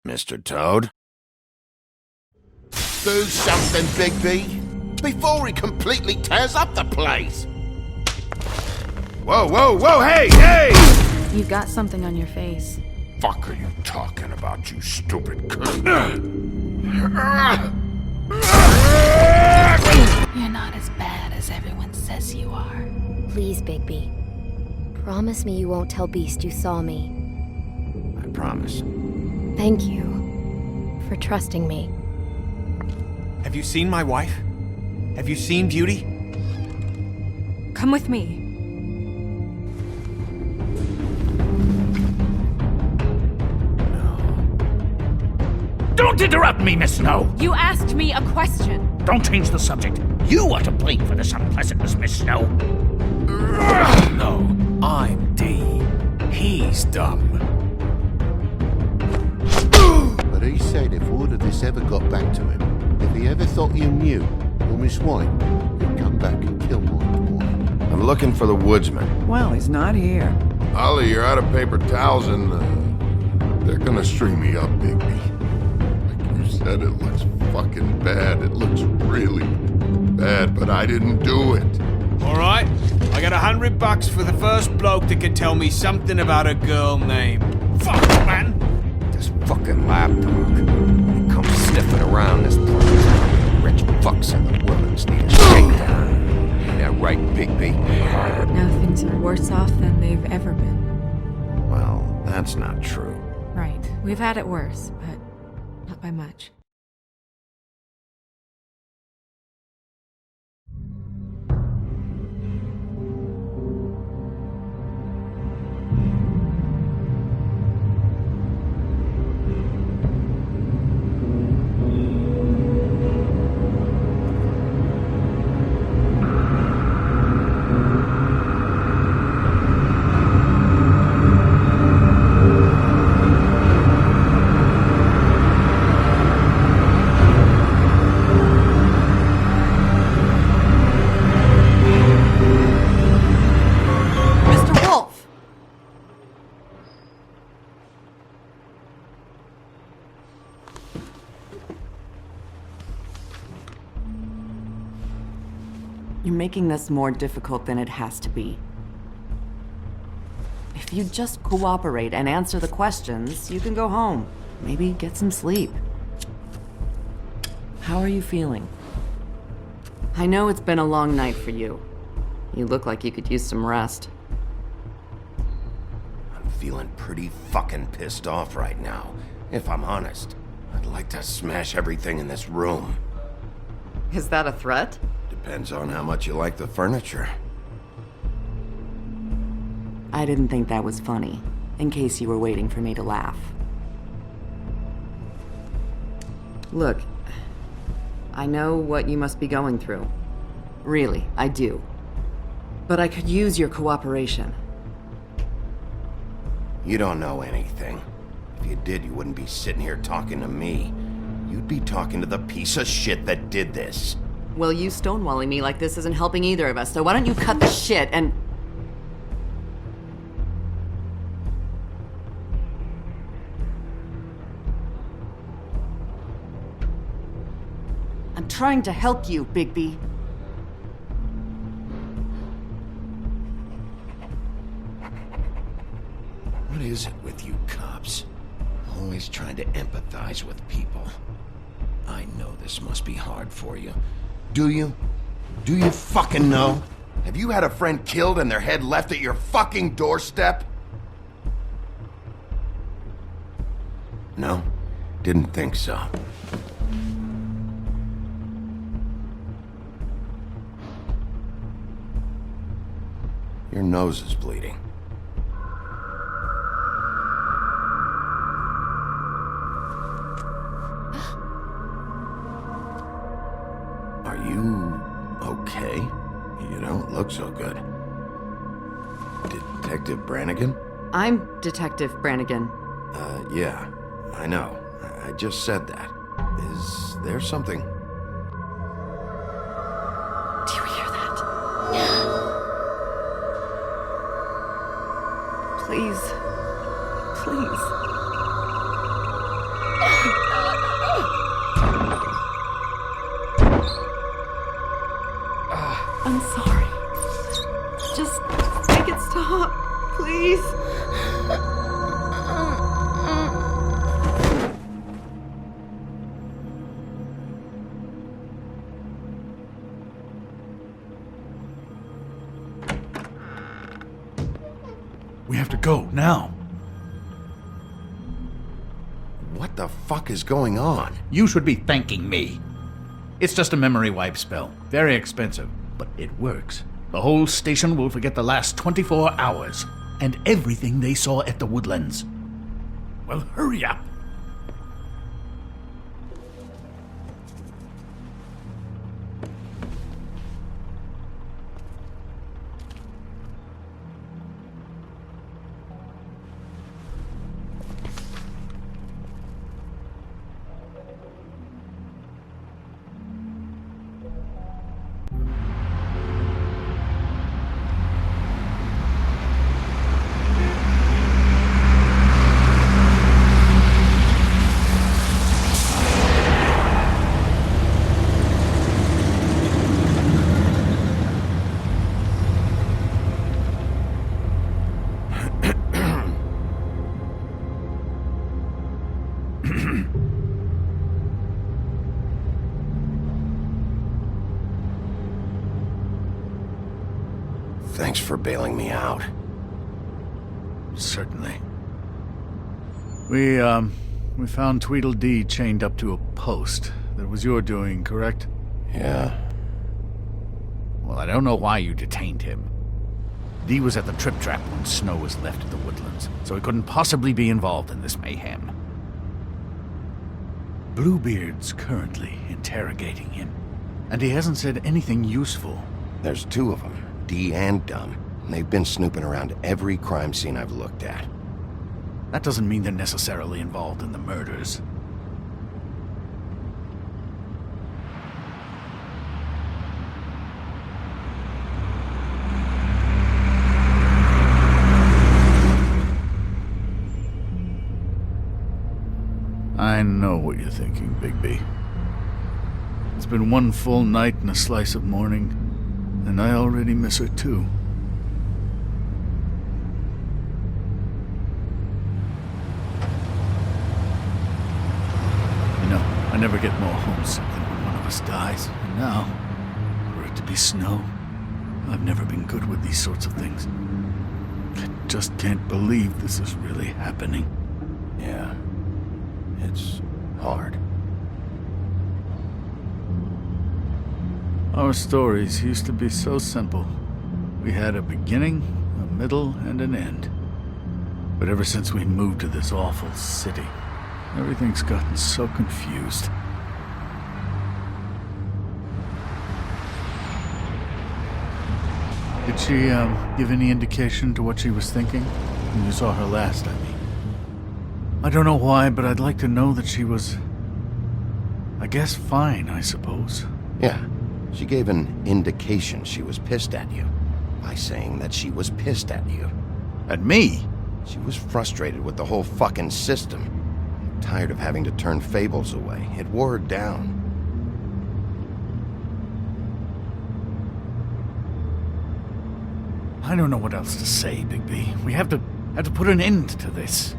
Mr. Toad? Do something, Bigby, before he completely tears up the place! Whoa, whoa, whoa, hey, hey! You've got something on your face. Fuck are you talking about, you stupid cunt? You're not as bad as everyone says you are. Please, Bigby. Promise me you won't tell Beast you saw me. I promise. Thank you for trusting me. Have you seen my wife? Have you seen Beauty? Come with me. Don't interrupt me, Miss Snow! You asked me a question. Don't change the subject. You are to blame for this unpleasantness, Miss Snow. No, I'm D. He's dumb. But he said if word of this ever got back to him, if he ever thought you knew, or Miss White, he'd come back and kill my boy. I'm looking for the woodsman. Well, he's not here. Ollie, you're out of paper towels and they're gonna string me up, Bigby. Like you said, it looks fucking bad. It looks really bad, but I didn't do it. Alright, I got $100 for the first bloke that can tell me something about a girl named... Fuck, man! This fucking lapdog. He comes sniffing around this place. Rich fucks and the women's need a shakedown. Ain't that right, Bigby? Now things are worse off than they've ever been. Well, that's not true. Right. We've had it worse, but not by much. You're making this more difficult than it has to be. If you just cooperate and answer the questions, you can go home. Maybe get some sleep. How are you feeling? I know it's been a long night for you. You look like you could use some rest. I'm feeling pretty fucking pissed off right now. If I'm honest, I'd like to smash everything in this room. Is that a threat? Depends on how much you like the furniture. I didn't think that was funny, in case you were waiting for me to laugh. Look, I know what you must be going through. Really, I do. But I could use your cooperation. You don't know anything. If you did, you wouldn't be sitting here talking to me. You'd be talking to the piece of shit that did this. Well, you stonewalling me like this isn't helping either of us, so why don't you cut the shit and... I'm trying to help you, Bigby. What is it with you cops? Always trying to empathize with people. I know this must be hard for you. Do you? Do you fucking know? Have you had a friend killed and their head left at your fucking doorstep? No? Didn't think so. Your nose is bleeding. Are you okay? You don't look so good. Detective Brannigan? I'm Detective Brannigan. Yeah, I know. I just said that. Is there something? Do you hear that? Please. Please. I'm sorry. Just make it stop, please. We have to go, now. What the fuck is going on? You should be thanking me. It's just a memory wipe spell. Very expensive, but it works. The whole station will forget the last 24 hours and everything they saw at the Woodlands. Well, hurry up. Thanks for bailing me out. Certainly. We found Tweedledee chained up to a post. That was your doing, correct? Yeah. Well, I don't know why you detained him. Dee was at the Trip Trap when Snow was left at the Woodlands, so he couldn't possibly be involved in this mayhem. Bluebeard's currently interrogating him, and he hasn't said anything useful. There's two of them, Dee and Dunn. And they've been snooping around every crime scene I've looked at. That doesn't mean they're necessarily involved in the murders. I know what you're thinking, Bigby. It's been one full night and a slice of morning, and I already miss her too. You know, I never get more homesick than when one of us dies, and now, for it to be Snow, I've never been good with these sorts of things. I just can't believe this is really happening. Yeah. It's hard. Our stories used to be so simple. We had a beginning, a middle, and an end. But ever since we moved to this awful city, everything's gotten so confused. Did she, give any indication to what she was thinking? When you saw her last, I mean. I don't know why, but I'd like to know that she was... I guess fine, I suppose. Yeah. She gave an indication she was pissed at you. By saying that she was pissed at you. At me? She was frustrated with the whole fucking system. Tired of having to turn Fables away. It wore her down. I don't know what else to say, Bigby. We have to put an end to this.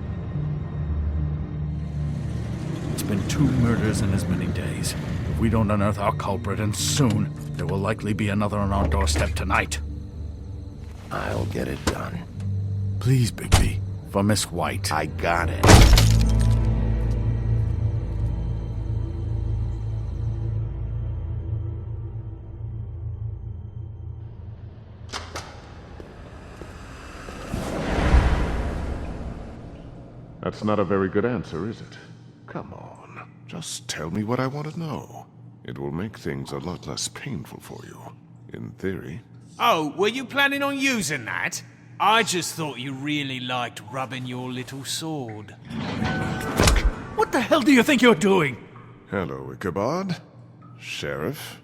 It's been 2 murders in as many days. If we don't unearth our culprit, and soon, there will likely be another on our doorstep tonight. I'll get it done. Please, Bigby. For Miss White. I got it. That's not a very good answer, is it? Come on. Just tell me what I want to know. It will make things a lot less painful for you, in theory. Oh, were you planning on using that? I just thought you really liked rubbing your little sword. What the hell do you think you're doing? Hello, Ichabod. Sheriff.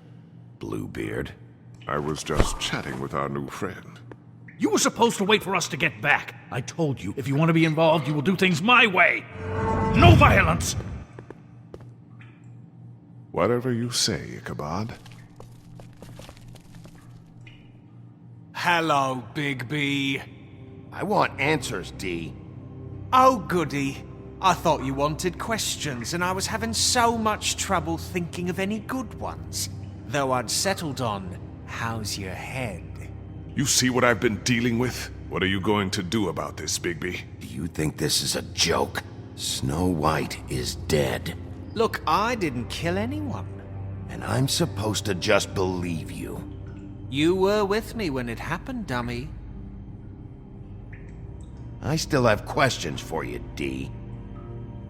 Bluebeard. I was just chatting with our new friend. You were supposed to wait for us to get back. I told you, if you want to be involved, you will do things my way. No violence! Whatever you say, Ichabod. Hello, Bigby. I want answers, D. Oh, goody. I thought you wanted questions, and I was having so much trouble thinking of any good ones. Though I'd settled on, how's your head? You see what I've been dealing with? What are you going to do about this, Bigby? Do you think this is a joke? Snow White is dead. Look, I didn't kill anyone. And I'm supposed to just believe you. You were with me when it happened, dummy. I still have questions for you, D.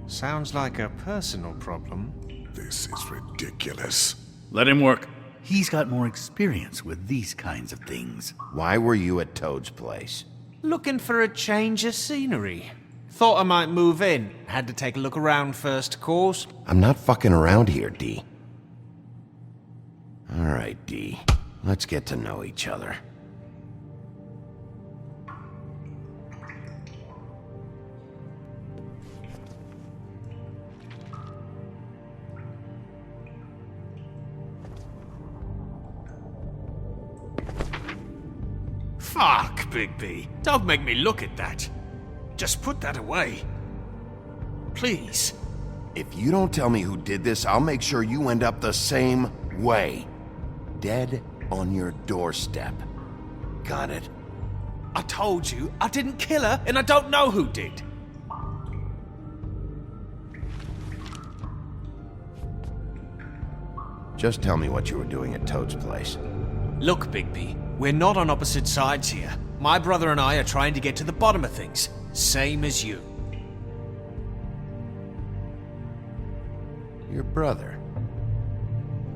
Sounds like a personal problem. This is ridiculous. Let him work. He's got more experience with these kinds of things. Why were you at Toad's place? Looking for a change of scenery. Thought I might move in. Had to take a look around first, of course. I'm not fucking around here, D. All right, D. Let's get to know each other. Fuck, Bigby. Don't make me look at that. Just put that away. Please. If you don't tell me who did this, I'll make sure you end up the same way. Dead on your doorstep. Got it? I told you, I didn't kill her, and I don't know who did. Just tell me what you were doing at Toad's place. Look, Bigby, we're not on opposite sides here. My brother and I are trying to get to the bottom of things. Same as you. Your brother?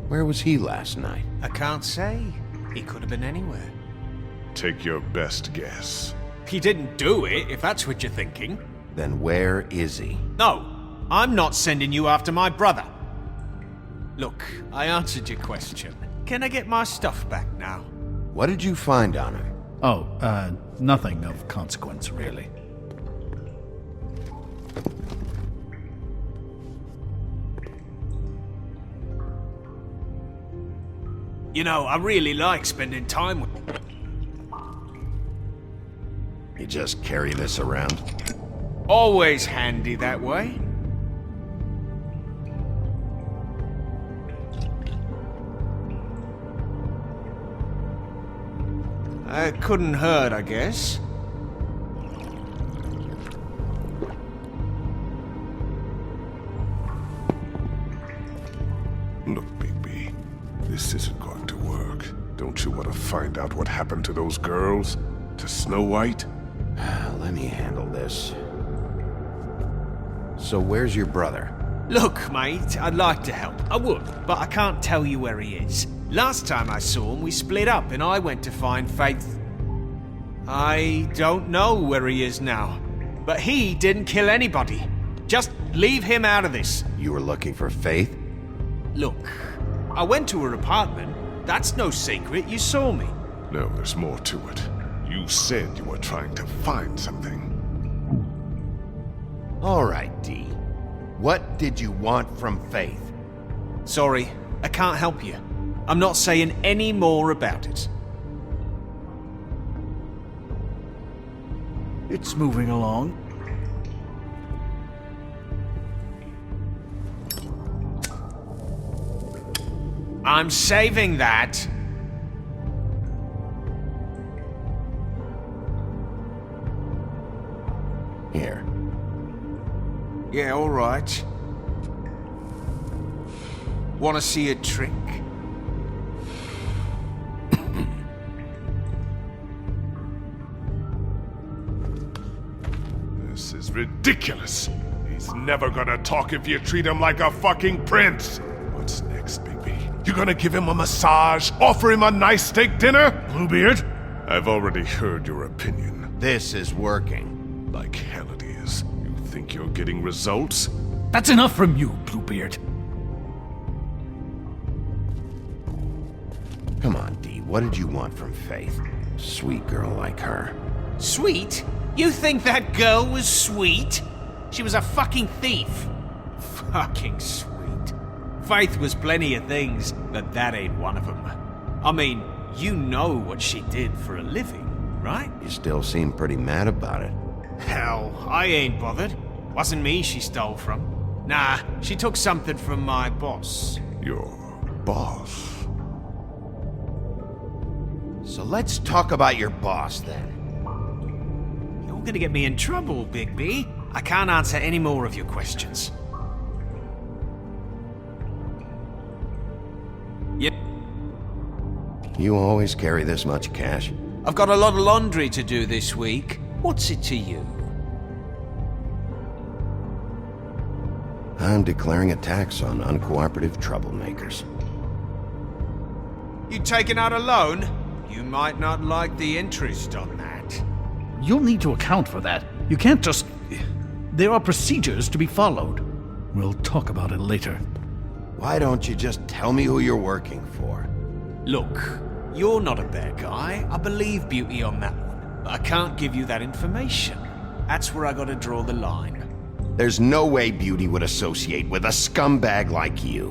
Where was he last night? I can't say. He could have been anywhere. Take your best guess. He didn't do it, if that's what you're thinking. Then where is he? No, I'm not sending you after my brother. Look, I answered your question. Can I get my stuff back now? What did you find on him? Oh, nothing of consequence, really. You know, I really like spending time with... You just carry this around? Always handy that way. It couldn't hurt, I guess. Look, Bigby, this isn't going to work. Don't you want to find out what happened to those girls? To Snow White? Let me handle this. So where's your brother? Look, mate, I'd like to help. I would, but I can't tell you where he is. Last time I saw him, we split up and I went to find Faith. I don't know where he is now, but he didn't kill anybody. Just leave him out of this. You were looking for Faith? Look, I went to her apartment. That's no secret, you saw me. No, there's more to it. You said you were trying to find something. All right, D. What did you want from Faith? Sorry, I can't help you. I'm not saying any more about it. It's moving along. I'm saving that. Here. Yeah, all right. Want to see a trick? This is ridiculous. He's never gonna talk if you treat him like a fucking prince. What's next, Bigby? You gonna give him a massage? Offer him a nice steak dinner? Bluebeard? I've already heard your opinion. This is working. Like hell it is. You think you're getting results? That's enough from you, Bluebeard. Come on, Dee. What did you want from Faith? Sweet girl like her. Sweet? You think that girl was sweet? She was a fucking thief. Fucking sweet. Faith was plenty of things, but that ain't one of them. I mean, you know what she did for a living, right? You still seem pretty mad about it. Hell, I ain't bothered. Wasn't me she stole from. Nah, she took something from my boss. Your boss? So let's talk about your boss, then. You're gonna get me in trouble, Bigby. I can't answer any more of your questions. Yep. You always carry this much cash? I've got a lot of laundry to do this week. What's it to you? I'm declaring a tax on uncooperative troublemakers. You taking out a loan? You might not like the interest on that. You'll need to account for that. You can't just... There are procedures to be followed. We'll talk about it later. Why don't you just tell me who you're working for? Look, you're not a bad guy. I believe Beauty on that one. But I can't give you that information. That's where I gotta draw the line. There's no way Beauty would associate with a scumbag like you.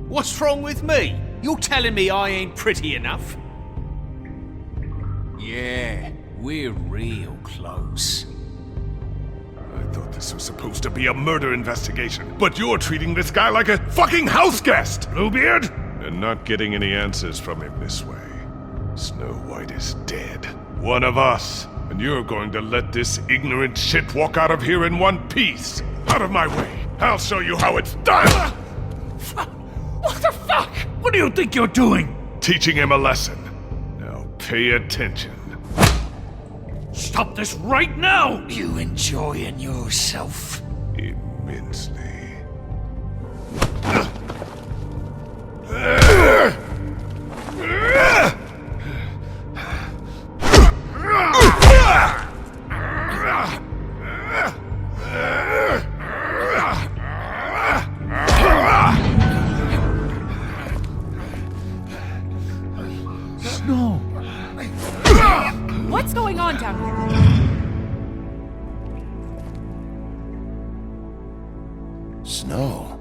What's wrong with me? You're telling me I ain't pretty enough? Yeah, we're real close. I thought this was supposed to be a murder investigation, but you're treating this guy like a fucking house guest, Bluebeard! And not getting any answers from him this way. Snow White is dead. One of us. And you're going to let this ignorant shit walk out of here in one piece. Out of my way. I'll show you how it's done! What the fuck? What do you think you're doing? Teaching him a lesson. Now pay attention. Stop this right now! You enjoying yourself? Immensely. Snow! What's going on down here? Snow.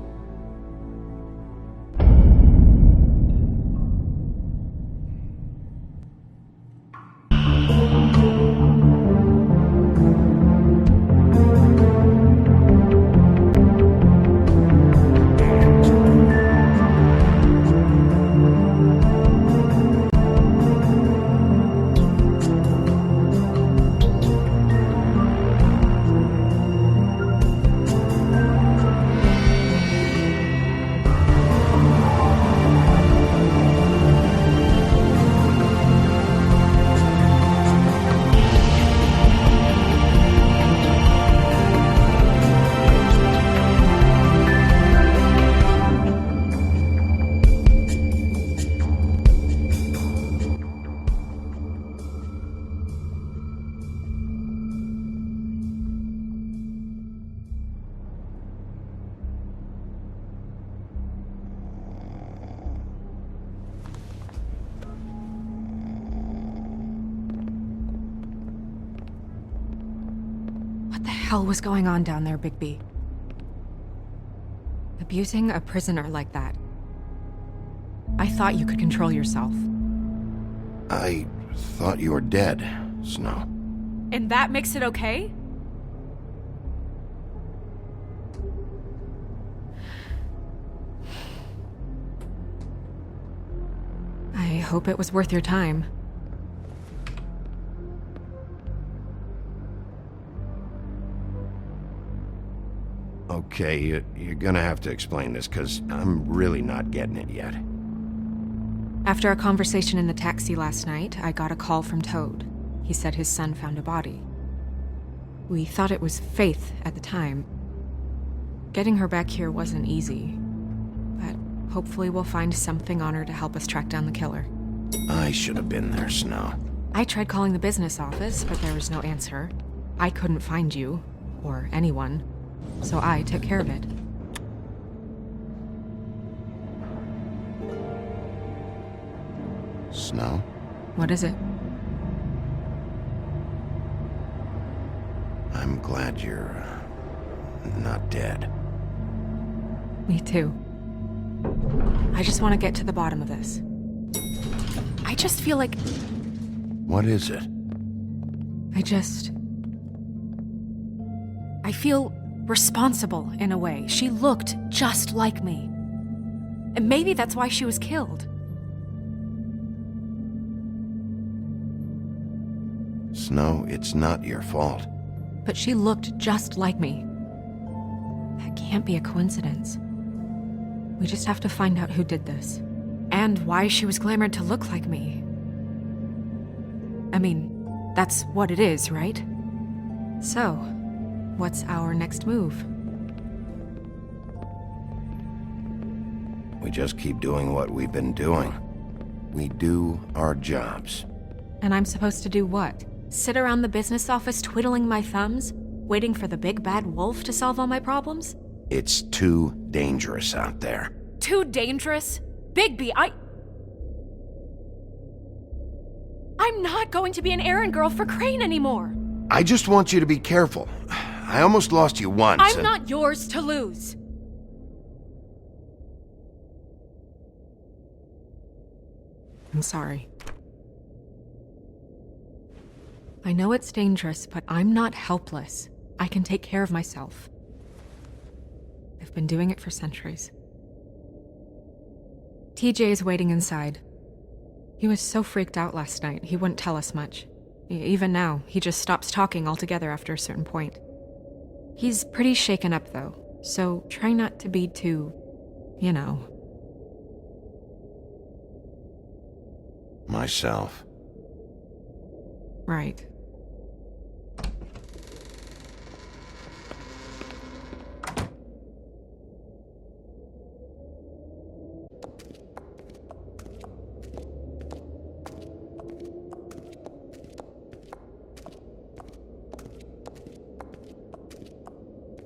What the hell was going on down there, Bigby? Abusing a prisoner like that. I thought you could control yourself. I thought you were dead, Snow. And that makes it okay? I hope it was worth your time. Okay, you're gonna have to explain this, because I'm really not getting it yet. After a conversation in the taxi last night, I got a call from Toad. He said his son found a body. We thought it was Faith at the time. Getting her back here wasn't easy, but Hopefully we'll find something on her to help us track down the killer. I should have been there, Snow. I tried calling the business office, but there was no answer. I couldn't find you, or anyone, so I took care of it. Snow? What is it? I'm glad you're not dead. Me too. I just want to get to the bottom of this. I just feel like What is it? I feel responsible in a way. She looked just like me. And maybe that's why she was killed. Snow, it's not your fault. But she looked just like me. That can't be a coincidence. We just have to find out who did this. And why she was glamored to look like me. I mean, that's what it is, right? So, what's our next move? We just keep doing what we've been doing. We do our jobs. And I'm supposed to do what? Sit around the business office twiddling my thumbs, waiting for the big bad wolf to solve all my problems? It's too dangerous out there. Too dangerous? Bigby, I'm not going to be an errand girl for Crane anymore. I just want you to be careful. I almost lost you once. I'm not yours to lose. I'm sorry. I know it's dangerous, but I'm not helpless. I can take care of myself. I've been doing it for centuries. TJ is waiting inside. He was so freaked out last night, he wouldn't tell us much. Even now, he just stops talking altogether after a certain point. He's pretty shaken up, though, so try not to be too, Myself. Right.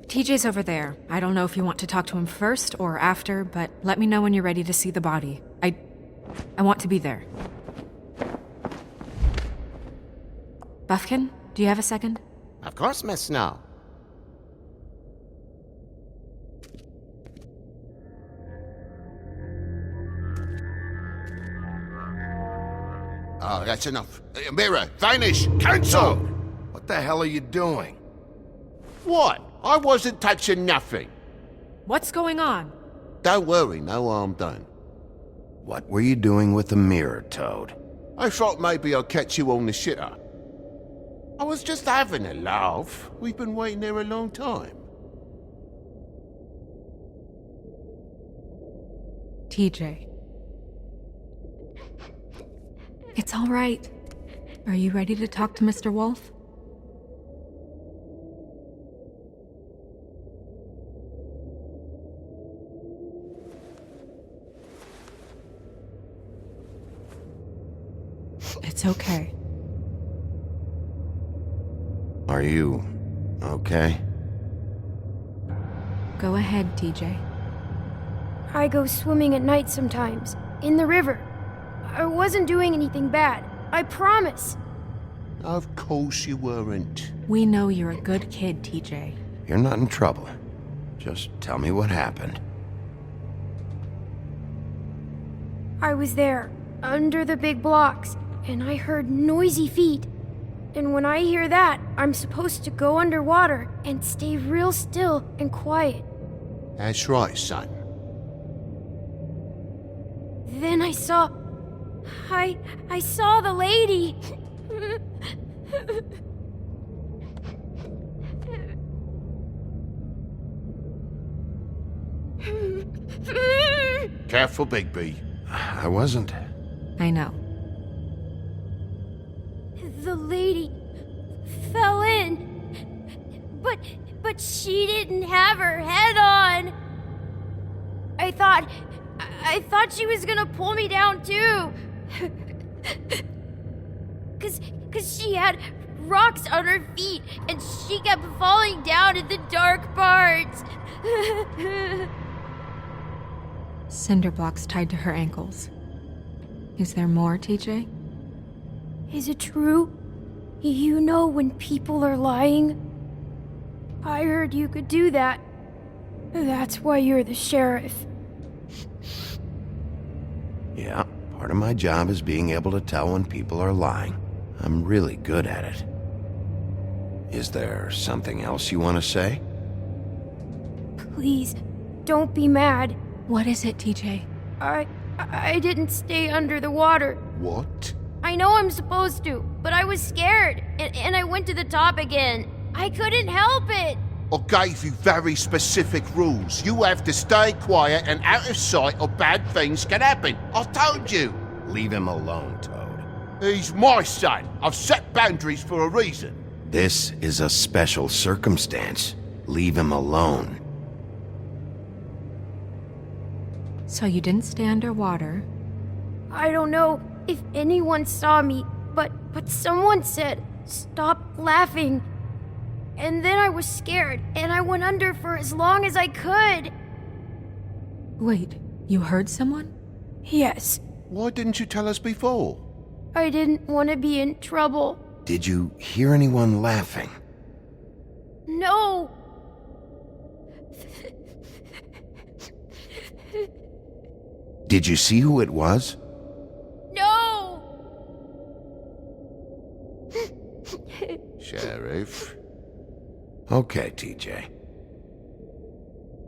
TJ's over there. I don't know if you want to talk to him first or after, but let me know when you're ready to see the body. I want to be there. Buffkin, do you have a second? Of course, Miss Snow. Oh, that's enough. Mirror, vanish, cancel! What the hell are you doing? What? I wasn't touching nothing. What's going on? Don't worry, no harm done. What were you doing with the mirror, Toad? I thought maybe I'd catch you on the shitter. I was just having a laugh. We've been waiting there a long time. TJ. It's all right. Are you ready to talk to Mr. Wolf? It's okay. Are you okay? Go ahead, TJ. I go swimming at night sometimes, in the river. I wasn't doing anything bad, I promise. Of course you weren't. We know you're a good kid, TJ. You're not in trouble. Just tell me what happened. I was there, under the big blocks, and I heard noisy feet. And when I hear that, I'm supposed to go underwater and stay real still and quiet. That's right, son. Then I saw the lady. Careful, Bigby. I wasn't. I know. The lady fell in. But she didn't have her head on. I thought I thought she was gonna pull me down too. Cause she had rocks on her feet and she kept falling down in the dark parts. Cinder blocks tied to her ankles. Is there more, TJ? Is it true? You know when people are lying? I heard you could do that. That's why you're the sheriff. Yeah, part of my job is being able to tell when people are lying. I'm really good at it. Is there something else you want to say? Please, don't be mad. What is it, TJ? I didn't stay under the water. What? I know I'm supposed to, but I was scared, and I went to the top again. I couldn't help it. I gave you very specific rules. You have to stay quiet and out of sight or bad things can happen. I told you. Leave him alone, Toad. He's my son. I've set boundaries for a reason. This is a special circumstance. Leave him alone. So you didn't stay underwater. I don't know if anyone saw me, but someone said, "Stop laughing." And then I was scared, and I went under for as long as I could. Wait, you heard someone? Yes, Why didn't you tell us before? I didn't want to be in trouble. Did you hear anyone laughing? No! Did you see who it was? No! Sheriff? Okay, TJ.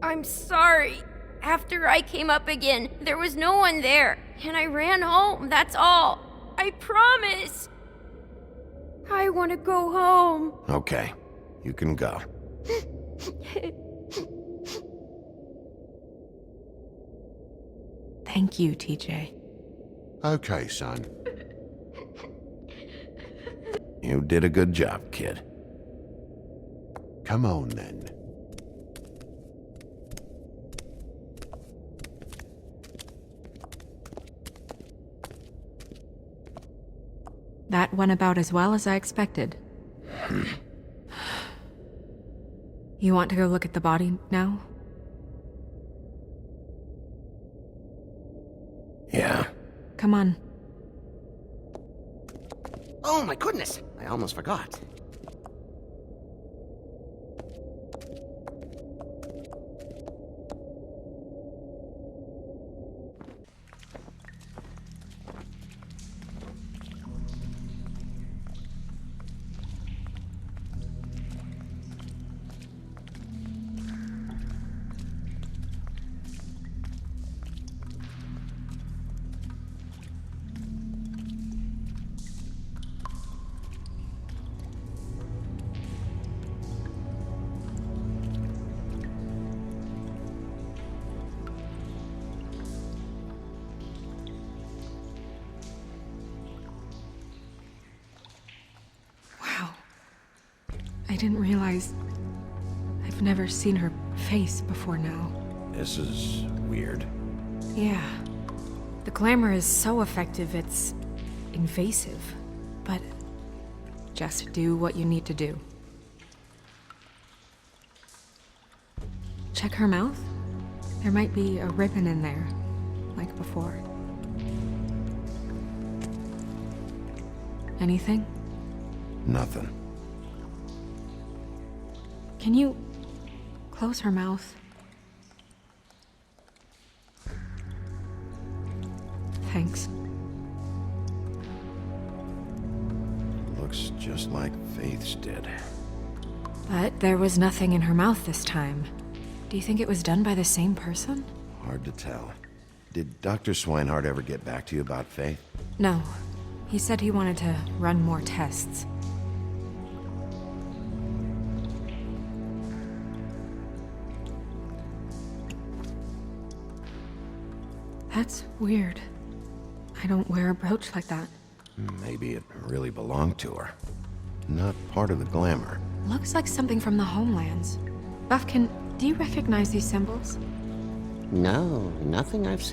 I'm sorry. After I came up again, there was no one there, and I ran home, that's all. I promise. I want to go home. Okay, you can go. Thank you, TJ. Okay, son. You did a good job, kid. Come on, then. That went about as well as I expected. You want to go look at the body now? Yeah. Come on. Oh my goodness, I almost forgot. I didn't realize I've never seen her face before now. This is weird. Yeah. The glamour is so effective, it's invasive. But just do what you need to do. Check her mouth. There might be a ribbon in there, like before. Anything? Nothing. Can you close her mouth? Thanks. Looks just like Faith's did. But there was nothing in her mouth this time. Do you think it was done by the same person? Hard to tell. Did Dr. Swinehart ever get back to you about Faith? No. He said he wanted to run more tests. That's weird. I don't wear a brooch like that. Maybe it really belonged to her. Not part of the glamour. Looks like something from the Homelands. Buffkin, do you recognize these symbols? No, nothing I've seen.